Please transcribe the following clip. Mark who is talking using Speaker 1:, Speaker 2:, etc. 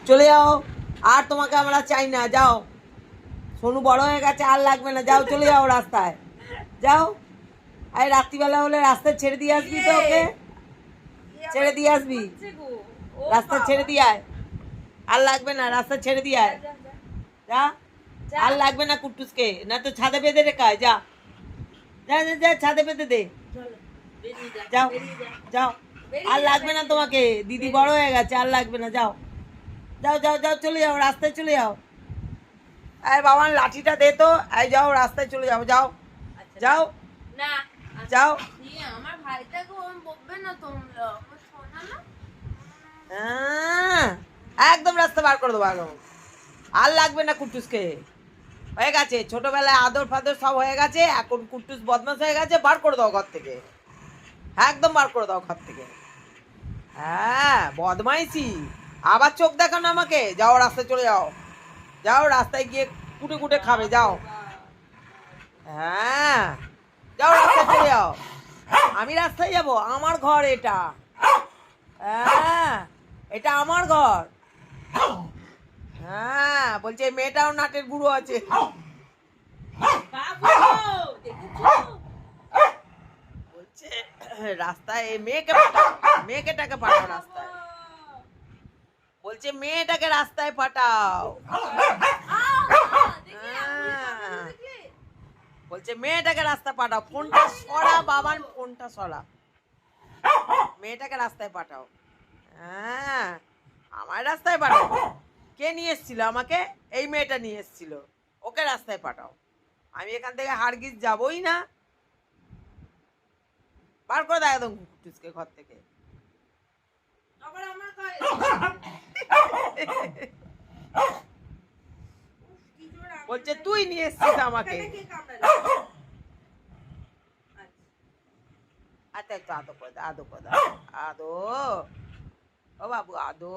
Speaker 1: চলে যাও, আর তোমাকে আমরা চাই না, যাও। সোনু বড় হয়ে গেছে, আর লাগবে না, যাও চলে যাও রাস্তায়, যাও। আর রাত্রিবেলা হলে রাস্তায় ছেড়ে দিয়ে আসবি তো, ওকে ছেড়ে দিয়ে আসবি, রাস্তা ছেড়ে দিয়ে আয়। আর লাগবে না, রাস্তা ছেড়ে দিয়ে আয়, যা। আর লাগবে না কুট্টুসকে, না তো ছাদে বেঁধে রেখায়, যা যা যা যা, ছাদে বেঁধে দে, যাও যাও। আর লাগবে না তোমাকে, দিদি বড় হয়ে গেছে, আর লাগবে না, যাও যাও যাও যাও, চলে যাও রাস্তায়, চলে যাও। এই বাবার লাঠিটা দে তো, এই যাও রাস্তায় চলে যাও, যাও যাও
Speaker 2: না
Speaker 1: যাও।
Speaker 2: আমার ভাইটাকে বকবে না তোমরা, আমার শোনা না।
Speaker 1: একদম রাস্তা বার করে দেবো একদম। আর লাগবে না কুট্টুসকে, হয়ে গেছে, ছোটবেলায় আদর ফাদর সব হয়ে গেছে, এখন কুট্টুস বদমাস হয়ে গেছে, বার করে দাও ঘর থেকে, একদম বার করে দাও ঘর থেকে। হ্যাঁ বদমাইশি, আবার চোখ দেখো না আমাকে, যাও রাস্তায় চলে যাও, যাও রাস্তায় গিয়ে কুটে কুটে খাবে, যাও। হ্যাঁ যাও রাস্তায় চলে যাও। আমি রাস্তায় যাব, আমার ঘর এটা, হ্যাঁ এটা আমার ঘর। হ্যাঁ বলছে এই মেয়েটাও নাটের গুঁড়ো আছে। বলছে রাস্তায় এই মেয়েটাকে পাঠাও রাস্তায়, বলছে মেয়েটাকে রাস্তায় পাঠাও। বলছে মেয়েটাকে রাস্তায় পাঠাও, ফোনটা সরা বাবার, ফোনটা সরা, মেয়েটাকে রাস্তায় পাঠাও। হ্যাঁ আমার রাস্তায় পাঠাও, কে নিয়ে এসেছিল আমাকে, এই মেয়েটা নিয়ে এসেছিল, ওকে রাস্তায় পাঠাও। আমি এখান থেকে হারগিজ যাবই না, বার করে দেয় একদম কুট্টুসকে ঘর থেকে। বলছে তুই নিয়ে এসছিস আমাকে। আচ্ছা একটু আদো করে দাও, আদো করে দাও, আদো, ও বাবু আদো।